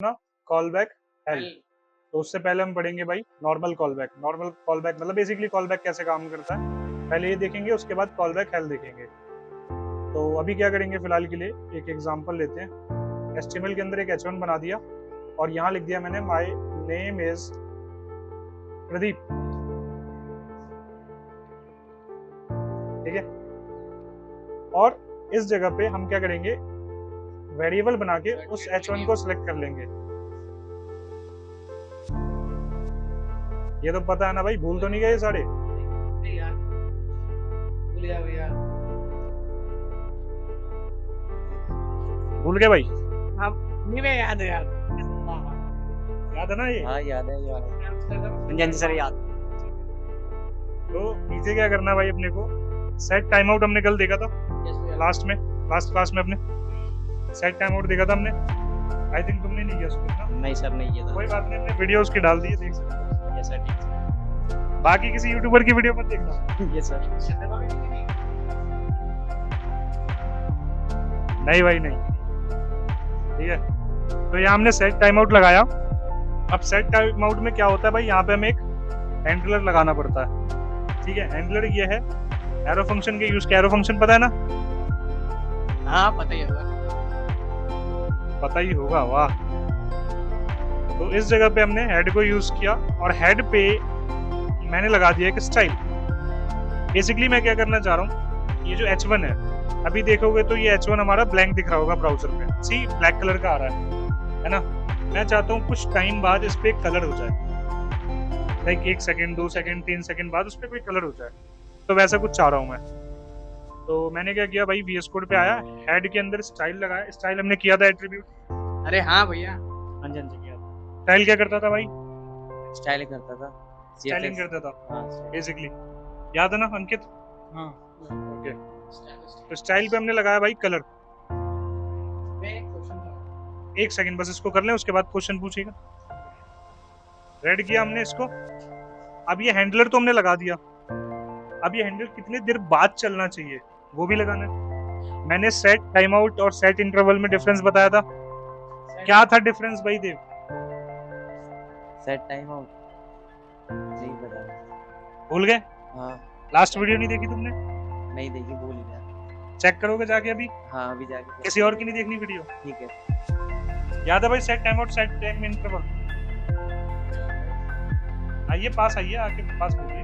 ना call back help. तो उससे पहले हम पढ़ेंगे भाई normal call back. Normal call back मतलब बेसिकली कॉल बैक कैसे काम करता है, पहले ये देखेंगे, उसके बाद कॉल बैक हेल्प देखेंगे। तो अभी क्या करेंगे, फिलहाल के लिए एक एग्जांपल लेते हैं। एचटीएमएल के अंदर एक H1 बना दिया और यहाँ लिख दिया मैंने माय नेम इज प्रदीप। ठीक है, और इस जगह पे हम क्या करेंगे, वेरिएबल बना के उस H1 को सिलेक्ट कर लेंगे। ये तो पता है ना भाई, भूल तो नहीं गए सारे? भूल गए भाई? हाँ, मुझे याद है यार। याद है ना ये? हाँ याद है याद सर याद। तो नीचे क्या करना है भाई, अपने को सेट टाइम आउट हमने कल देखा था लास्ट क्लास में अपने सेट टाइम आउट देखा था हमने। आई थिंक तुमने नहीं किया उसको ना? नहीं सर नहीं किया था। कोई बात नहीं, हमने वीडियो उसकी डाल दी है, देख सकते हो। यस सर ठीक है। बाकी किसी यूट्यूबर की वीडियो मत देखना। Yes sir. नहीं भाई नहीं, ठीक है। तो यहाँ हमने सेट टाइम आउट लगाया। अब सेट टाइम आउट में क्या होता है भाई, यहाँ पे हमें एक हैंडलर लगाना पड़ता है। ठीक है, हैंडलर ये है एरो फंक्शन के यूज के। एरो फंक्शन पता है ना? हाँ पता ही होगा। पता ही होगा, वाह। तो इस जगह पे हमने हेड को यूज किया और हेड पे मैंने लगा दिया एक स्टाइल। बेसिकली मैं क्या करना चाह रहा हूँ, ये जो H1 है, अभी देखोगे तो ये H1 हमारा ब्लैंक दिख रहा होगा ब्राउजर पे, सी ब्लैक कलर का आ रहा है ना। मैं चाहता हूँ कुछ टाइम बाद इस पे कलर हो जाए, लाइक 1 सेकंड 2 सेकंड 3 सेकंड बाद उस पे कोई कलर हो जाए। तो वैसा कुछ चाह रहा हूँ मैं। तो मैंने क्या किया भाई, VS कोड पे आया, हेड के अंदर स्टाइल लगाया। स्टाइल हमने किया था एट्रीब्यूट। अरे हाँ भैया, हाँ जी किया। स्टाइल क्या करता था भाई? स्टाइल करता था, स्टाइलिंग करता था हाँ बेसिकली, याद है ना अंकित? हाँ ओके। तो स्टाइल पे हमने लगाया भाई कलर। 1 सेकंड बस इसको कर लें, उसके बाद क्वेश्चन पूछेगा। रेड किया हमने इसको। अब ये हैंडलर तो हमने लगा दिया। अब ये हैंडलर कितने देर बाद चलना चाहिए वो भी लगाना है। मैंने सेट टाइम आउट और सेट इंटरवल में डिफरेंस बताया था। क्या था डिफरेंस भाई देव? सेट टाइम आउट नहीं पता। भूल गए? हाँ लास्ट वीडियो नहीं देखी तुमने? नहीं देखी, भूल गया। चेक करोगे जाके अभी? हाँ अभी जाके। किसी और की नहीं देखनी वीडियो? ठीक है। याद है भाई set time out set time interval? आइए पास, आइए आके पास बोलिए।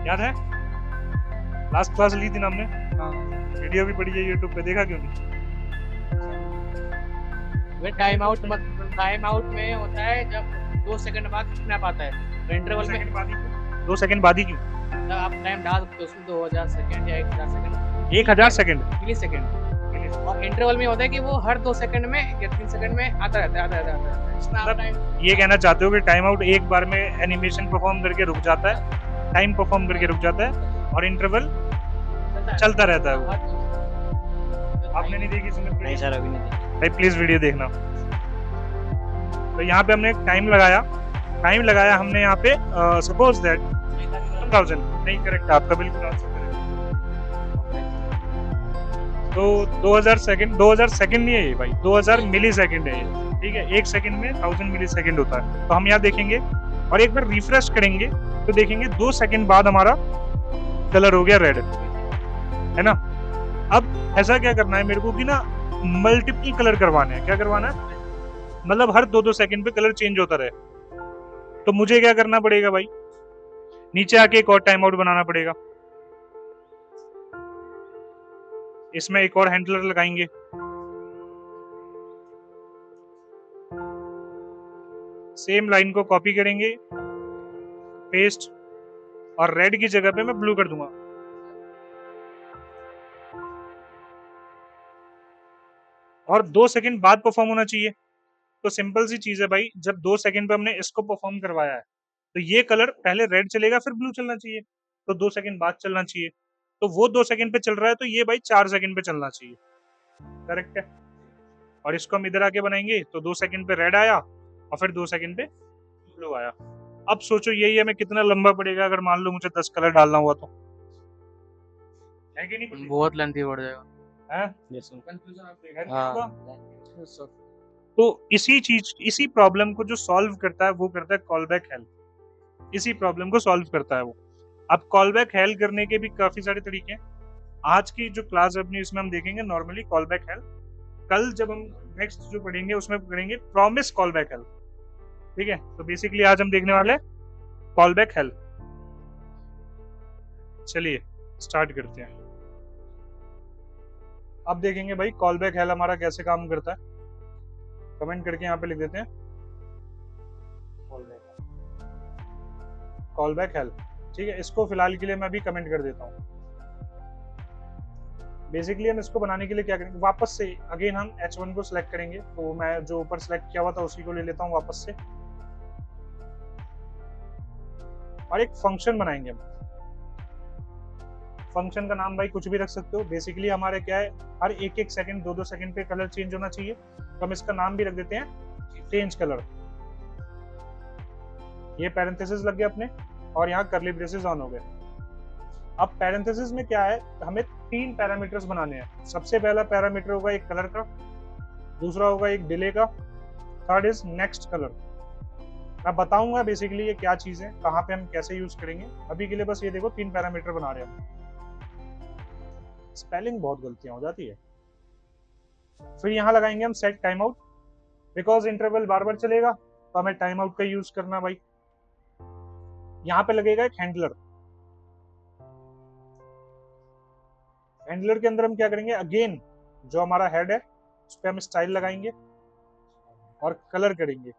याद है? लास्ट क्लास ली थी ना हमने। हाँ। वीडियो भी पड़ी है यूट्यूब पे, देखा क्यों नहीं? टाइम आउट में होता है जब 2 सेकंड बाद स्नैप आता है। तो इंटरवल में 2 सेकंड बाद ही क्यों? जब आप टाइम डाल सकते हो उसमें 2000 सेकंड या 1000 सेकंड 1000 सेकंड मिली सेकंड। और इंटरवल में होता है कि वो हर 2 सेकंड में या 3 सेकंड में आता रहता है। Snap time. ये कहना चाहते हो कि टाइम आउट एक बार में एनिमेशन परफॉर्म करके रुक जाता है, टाइम परफॉर्म करके रुक जाता है, और इंटरवल चलता रहता है वो। आपने नहीं देखी सुमित? नहीं सर अभी नहीं देखी। भाई प्लीज वीडियो देखना। तो यहाँ पे हमने एक टाइम लगाया हमने यहाँ पे सपोज दैट 1000। नहीं करेक्ट, आपका बिल्कुल आंसर करेक्ट। तो 2000 सेकंड नहीं है ये भाई, 2000 मिली सेकंड है ये। ठीक है, 1 सेकंड में 1000 मिली सेकंड होता है। तो हम यहाँ देखेंगे और एक बार रिफ्रेश करेंगे तो देखेंगे 2 सेकंड बाद हमारा कलर हो गया रेड, है ना। अब ऐसा क्या करना है मेरे को कि ना मल्टीपल कलर करवाने हैं। क्या करवाना है मतलब हर 2-2 सेकंड पे कलर चेंज होता रहे। तो मुझे क्या करना पड़ेगा भाई, नीचे आके एक और टाइम आउट बनाना पड़ेगा। इसमें एक और हैंडलर लगाएंगे। सेम लाइन को कॉपी करेंगे, पेस्ट, और रेड की जगह पे मैं ब्लू कर दूंगा। और 2 सेकंड बाद परफॉर्म होना चाहिए। तो सिंपल सी चीज है भाई, जब 2 सेकंड पे हमने इसको परफॉर्म करवाया है तो ये कलर पहले रेड चलेगा फिर ब्लू चलना चाहिए, तो 2 सेकंड बाद चलना चाहिए। तो वो 2 सेकंड पे चल रहा है तो ये भाई 4 सेकंड पे चलना चाहिए। करेक्ट है। और इसको हम इधर आके बनाएंगे तो 2 सेकंड पे रेड आया और फिर 2 सेकंड पे ब्लू आया। अब सोचो यही हमें कितना लंबा पड़ेगा अगर मान लो मुझे 10 कलर डालना हुआ तो, है कि नहीं? बहुत लेंथी बढ़ जाएगा। है यस सर। कंफ्यूजन आप है नहीं हाँ होगा? Yes sir. तो इसी प्रॉब्लम को जो सॉल्व करता है वो करता है कॉल बैक हेल्प। इसी प्रॉब्लम को सॉल्व करता है वो। अब कॉल बैक हेल्प करने के भी काफी सारे तरीके हैं। आज की जो क्लास है अपनी इसमें हम देखेंगे नॉर्मली कॉल बैक हेल्प। कल जब हम नेक्स्ट जो पढ़ेंगे उसमें पढ़ेंगे प्रॉमिस कॉल बैक हेल्प। ठीक है, तो बेसिकली आज हम देखने वाले कॉल बैक हेल्प। चलिए स्टार्ट करते हैं। अब देखेंगे भाई कॉल बैक हेल्प हमारा कैसे काम करता है। कमेंट करके यहाँ पे लिख देते हैं कॉल बैक हेल्प। ठीक है, इसको फिलहाल के लिए मैं अभी कमेंट कर देता हूँ। बेसिकली हम इसको बनाने के लिए क्या करेंगे, वापस से अगेन हम H1 को सिलेक्ट करेंगे। तो मैं जो ऊपर सिलेक्ट किया हुआ था उसी को ले लेता हूँ वापस से, और एक फंक्शन बनाएंगे हम। फंक्शन का नाम भाई कुछ भी रख सकते हो। बेसिकली हमारे क्या है, हर एक एक सेकंड 2-2 सेकंड पे कलर चेंज होना चाहिए, तो हम इसका नाम भी रख देते हैं चेंज कलर। ये पैरेंथेसिस लग गया अपने, और यहाँ कर्ली ब्रेसेस ऑन हो गए। अब पैरेंथेसिस में क्या है, हमें 3 पैरामीटर्स बनाने हैं। सबसे पहला पैरामीटर होगा एक कलर का, दूसरा होगा एक डिले का, थर्ड इज नेक्स्ट कलर। मैं बताऊंगा बेसिकली ये क्या चीज है, कहाँ पे हम कैसे यूज करेंगे। अभी के लिए बस ये देखो 3 पैरामीटर बना रहे हैं। स्पेलिंग बहुत गलतियां हो जाती है। फिर यहाँ लगाएंगे हम set time out, because interval बार बार चलेगा तो हमें टाइम आउट का यूज करना भाई। यहाँ पे लगेगा एक हैंडलर। हैंडलर के अंदर हम क्या करेंगे, अगेन जो हमारा हेड है उस पर हम स्टाइल लगाएंगे और कलर करेंगे।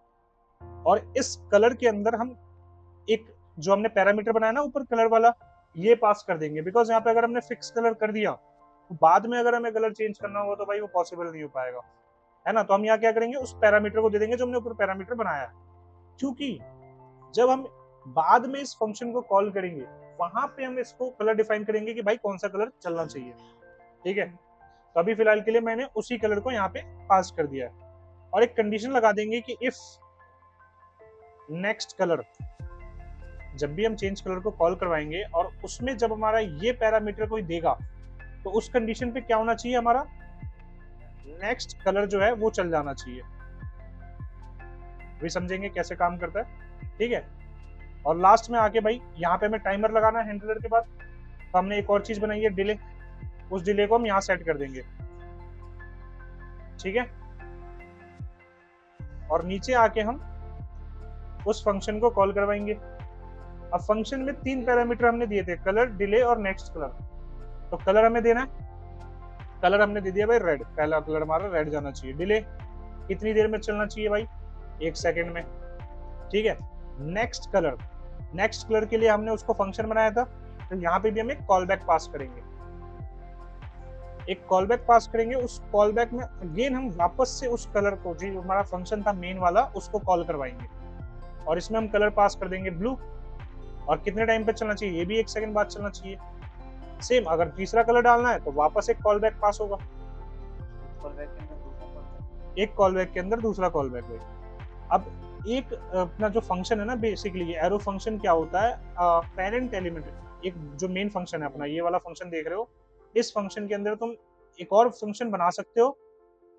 और इस कलर के अंदर हम एक जो हमने पैरामीटर बनाया ना ऊपर कलर वाला, ये पास कर देंगे। बिकॉज यहाँ पे अगर हमने फिक्स कलर कर दिया तो बाद में अगर हमें कलर चेंज करना होगा तो भाई वो पॉसिबल नहीं हो पाएगा, है ना। तो हम यहाँ क्या करेंगे, उस पैरामीटर को दे देंगे जो हमने ऊपर पैरामीटर बनाया है। क्योंकि जब हम बाद में इस फंक्शन को कॉल करेंगे वहां पे हम इसको कलर डिफाइन करेंगे कि भाई कौन सा कलर चलना चाहिए। ठीक है, तो अभी फिलहाल के लिए मैंने उसी कलर को यहाँ पे पास कर दिया है, और एक कंडीशन लगा देंगे कि इफ नेक्स्ट कलर, जब भी हम चेंज कलर को कॉल करवाएंगे और उसमें जब हमारा ये पैरामीटर कोई देगा तो उस कंडीशन पे क्या होना चाहिए, हमारा नेक्स्ट कलर जो है वो चल जाना चाहिए। भी समझेंगे कैसे काम करता है। ठीक है, और लास्ट में आके भाई यहाँ पे हमें टाइमर लगाना है हैंडलर के बाद। तो हमने एक और चीज बनाई है डिले, उस डिले को हम यहाँ सेट कर देंगे। ठीक है, और नीचे आके हम उस फंक्शन को कॉल करवाएंगे। अब फंक्शन में 3 पैरामीटर हमने दिए थे, कलर, डिले और नेक्स्ट कलर। तो कलर हमें देना है, कलर हमने दे दिया भाई रेड, पहला कलर हमारा रेड जाना चाहिए। डिले कितनी देर में चलना चाहिए भाई, 1 सेकंड में। ठीक है, नेक्स्ट कलर के लिए हमने उसको फंक्शन बनाया था, तो यहाँ पे भी हम एक कॉल बैक पास करेंगे। एक कॉल बैक पास करेंगे, उस कॉल बैक में अगेन हम वापस से उस कलर को, जो हमारा फंक्शन था मेन वाला, उसको कॉल करवाएंगे। और इसमें हम कलर पास कर देंगे ब्लू, और कितने टाइम पे चलना चाहिए, ये भी 1 सेकंड बाद चलना चाहिए। सेम अगर तीसरा कलर डालना है तो वापस एक कॉल बैक पास होगा, एक कॉल बैक के अंदर दूसरा कॉल बैक होगा। अब एक अपना जो फंक्शन है ना, बेसिकली ये एरो फंक्शन क्या होता है, पेरेंट एलिमेंट, एक जो मेन फंक्शन है अपना, ये वाला फंक्शन देख रहे हो, इस फंक्शन के अंदर तुम एक और फंक्शन बना सकते हो,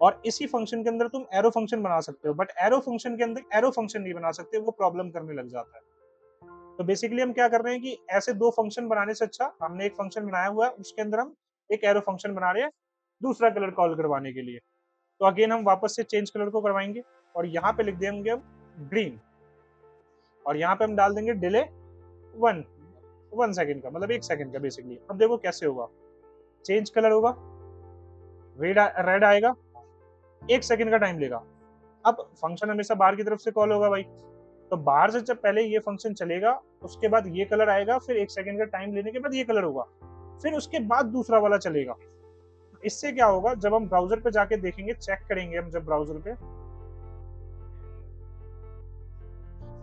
और इसी फंक्शन के अंदर तुम एरो फंक्शन बना सकते हो। बट एरो फंक्शन के अंदर एरो फंक्शन नहीं बना सकते, वो प्रॉब्लम करने लग जाता है। तो बेसिकली हम क्या कर रहे हैं कि ऐसे 2 फंक्शन बनाने से अच्छा हमने एक फंक्शन बनाया हुआ है, उसके अंदर हम एक एरो फंक्शन बना रहे हैं दूसरा कलर कॉल करवाने के लिए। तो अगेन हम वापस से चेंज कलर को करवाएंगे, और यहाँ पे लिख देंगे हम ग्रीन, और यहाँ पे हम डाल देंगे डिले 1 सेकंड का, मतलब 1 सेकंड का बेसिकली। अब देखो कैसे होगा, चेंज कलर होगा, रेड आएगा, 1 सेकंड का टाइम लेगा। अब फंक्शन हमेशा बाहर की तरफ से कॉल होगा भाई, तो बाहर से जब पहले ये फंक्शन चलेगा, उसके बाद ये कलर आएगा, फिर 1 सेकंड का टाइम लेने के बाद ये कलर होगा, फिर उसके बाद दूसरा वाला चलेगा। इससे क्या होगा, जब हम ब्राउजर पे जाके देखेंगे, चेक करेंगे, हम जब ब्राउजर पे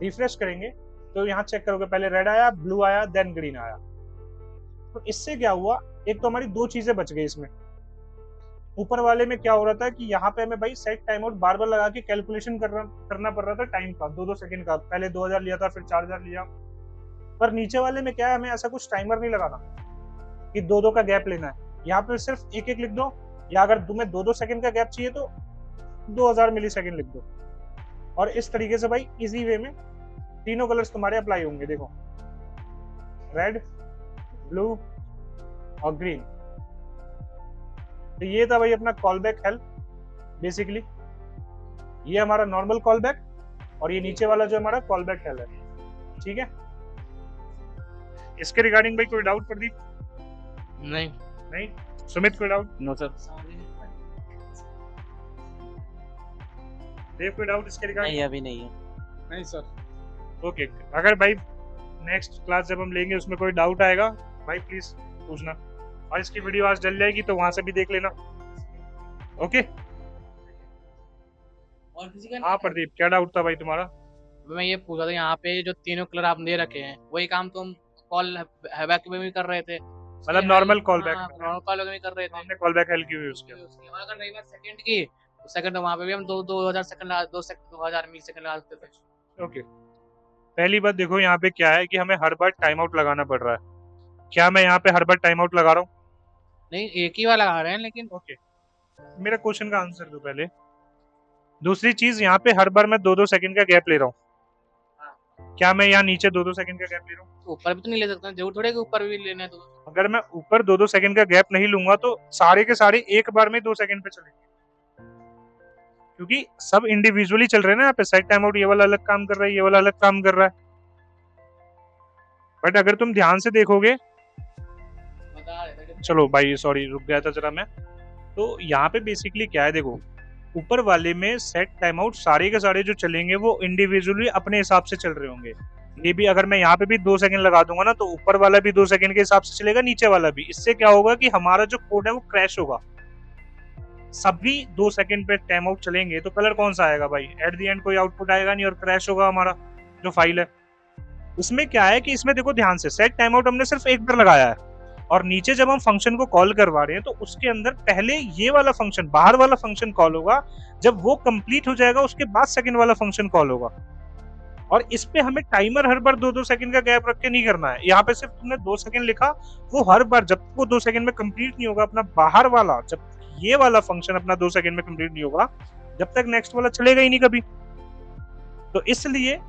रिफ्रेश करेंगे तो यहाँ चेक करोगे, पहले रेड आया, ब्लू आया, देन ग्रीन आया। तो इससे क्या हुआ, एक तो हमारी 2 चीजें बच गई इसमें। ऊपर वाले में क्या हो रहा था कि यहाँ पे हमें भाई सेट टाइम आउट बार बार लगा के कैलकुलेशन करना पड़ रहा था टाइम का, 2-2 सेकंड का। पहले 2000 लिया था, फिर 4000 लिया। पर नीचे वाले में क्या है, हमें ऐसा कुछ टाइमर नहीं लगाना कि 2-2 का गैप लेना है। यहाँ पे सिर्फ 1-1 लिख दो, या अगर तुम्हें 2-2 सेकंड का गैप चाहिए तो 2000 मिली सेकंड लिख दो। और इस तरीके से भाई इजी वे में तीनों कलर्स तुम्हारे अप्लाई होंगे। देखो रेड, ब्लू और ग्रीन। तो ये था भाई अपना कॉल बैक हेल्प बेसिकली। ये हमारा नॉर्मल कॉल बैक और ये नीचे वाला जो हमारा कॉल बैक हेल्प है। ठीक है, इसके रिगार्डिंग भाई कोई डाउट प्रदीप? नहीं नहीं? सुमित कोई डाउट? No sir. देव कोई डाउट इसके रिगार्डिंग? नहीं अभी नहीं है। नहीं सर। ओके, अगर भाई नेक्स्ट क्लास जब हम लेंगे उसमें कोई डाउट आएगा भाई प्लीज पूछना। और इसकी वीडियो आज डल जाएगी तो वहां से भी देख लेना। ओके। और किसी का हाँ प्रदीप, क्या डाउट था भाई तुम्हारा? मैं ये पूछा था, यहाँ पे जो तीनों कलर आप दे रखे हैं वही काम तो हम कॉल बैक में भी कर रहे थे, मतलब normal call back normal call में भी कर रहे थे। हमने कॉल बैक हेल्प की यूज किया। और अगर रही बात सेकंड की, तो सेकंड वहाँ पे भी हम 2000 सेकंड 2000 मिली सेकंड लगा सकते थे। ओके, पहली बात देखो यहाँ पे क्या है कि हमें हर बार टाइम आउट लगाना पड़ रहा है। क्या मैं यहाँ पे हर बार टाइम आउट लगा रहा हूँ? नहीं, एक ही बार लगा रहे हैं लेकिन। ओके, मेरा क्वेश्चन का आंसर दो पहले। दूसरी चीज, यहाँ पे हर बार मैं 2-2 सेकंड का गैप ले रहा हूँ। क्या मैं यहाँ नीचे 2-2 सेकंड का गैप ले रहा हूँ? ऊपर भी तो नहीं ले सकते, जरूर थोड़े कि ऊपर भी लेना है तो। अगर मैं ऊपर 2-2 सेकंड का गैप नहीं लूंगा तो सारे के सारे एक बार में 2 सेकंड पे चलेंगे, क्योंकि सब इंडिविजुअली चल रहे हैं ना। यहाँ पे सेट टाइम आउट ये वाला अलग काम कर रहा है, ये वाला अलग काम कर रहा है। बट अगर तुम ध्यान से देखोगे, बता रहे थे कि चलो भाई सॉरी रुक गया था जरा मैं। तो यहाँ पे बेसिकली क्या है, देखो ऊपर वाले में सेट टाइम आउट सारे के सारे जो चलेंगे वो इंडिविजुअली अपने हिसाब से चल रहे होंगे। ये भी अगर मैं यहाँ पे भी 2 सेकंड लगा दूंगा ना तो ऊपर वाला भी 2 सेकंड के हिसाब से चलेगा, नीचे वाला भी। इससे क्या होगा कि हमारा जो कोड है वो क्रैश होगा। सभी 2 सेकंड पे टाइम आउट चलेंगे तो कलर कौन सा आएगा भाई? एट द एंड कोई आउटपुट आएगा नहीं और क्रैश होगा हमारा जो फाइल है। इसमें क्या है कि इसमें देखो ध्यान से, सेट टाइम आउट हमने सिर्फ एक बार लगाया है और नीचे जब हम फंक्शन को कॉल करवा रहे हैं तो उसके अंदर पहले ये वाला फंक्शन, बाहर वाला फंक्शन कॉल होगा। जब वो कंप्लीट हो जाएगा उसके बाद सेकंड वाला फंक्शन कॉल होगा। और इस पे हमें टाइमर हर बार 2-2 सेकंड का गैप रख के नहीं करना है। यहाँ पे सिर्फ तुमने 2 सेकंड लिखा, वो हर बार जब तक वो 2 सेकंड में कंप्लीट नहीं होगा अपना बाहर वाला, जब ये वाला फंक्शन अपना 2 सेकंड में कंप्लीट नहीं होगा, जब तक नेक्स्ट वाला चलेगा ही नहीं कभी। तो इसलिए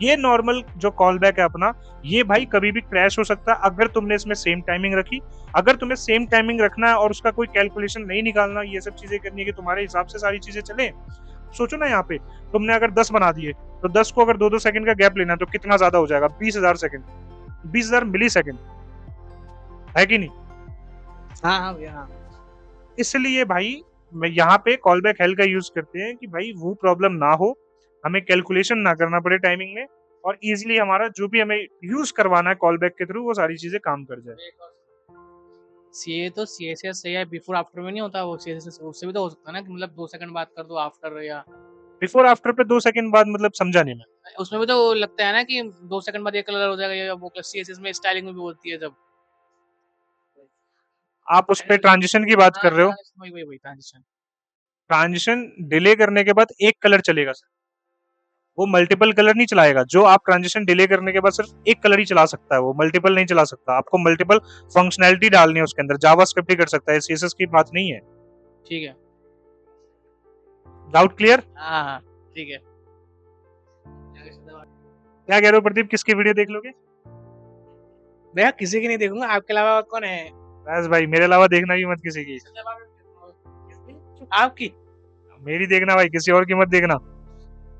ये नॉर्मल जो कॉल बैक है अपना, ये भाई कभी भी क्रैश हो सकता है अगर तुमने इसमें सेम टाइमिंग रखी। अगर तुम्हें सेम टाइमिंग रखना है और उसका कोई कैलकुलेशन नहीं निकालना, ये सब चीजें करनी है कि तुम्हारे हिसाब से सारी चीजें चले। सोचो ना, यहाँ पे तुमने अगर 10 बना दिए तो 10 को अगर 2-2 सेकंड का गैप लेना है तो कितना ज्यादा हो जाएगा? 20,000 सेकंड, 20,000 मिली सेकंड, है कि नहीं? हाँ हाँ भैया हाँ। इसलिए भाई मैं यहाँ पे कॉल बैक हेल्प का यूज करते हैं कि भाई वो प्रॉब्लम ना हो, हमें कैलकुलेशन ना करना पड़े टाइमिंग में, और इजीली हमारा जो भी हमें यूज करवाना है कॉल बैक के थ्रू वो सारी चीजें काम कर जाए। सीए तो सीएसएस या बिफोर आफ्टर में नहीं होता, वो सीएसएस उससे भी तो हो सकता है ना कि मतलब 2 सेकंड बात कर दो आफ्टर, या बिफोर आफ्टर पे 2 सेकंड बाद मतलब समझा नहीं मैं। उसमें भी तो लगता है ना कि 2 सेकंड बाद ये कलर हो जाएगा, या वो सीएसएस में स्टाइलिंग में भी होती है जब। आप उस पे ट्रांजिशन की बात कर रहे हो? वही वही वही ट्रांजिशन। ट्रांजिशन डिले करने के बाद एक कलर चलेगा सर, वो मल्टीपल कलर नहीं चलाएगा। जो आप ट्रांजिशन डिले करने के बाद सिर्फ एक कलर ही चला सकता है, वो मल्टीपल नहीं चला सकता। आपको मल्टीपल फंक्शनैलिटी डालनी है उसके अंदर, जावास्क्रिप्ट ही कर सकता है, सीएसएस की बात नहीं है। ठीक है, डाउट क्लियर? हाँ हाँ ठीक है। क्या कह रहे हो प्रदीप, किसकी वीडियो देख लोगे? भैया किसी की नहीं देखूंगा, आपके अलावा और कौन है? बस भाई, मेरे अलावा देखना भी मत किसी की। आपकी। मेरी देखना भाई, किसी और की मत देखना।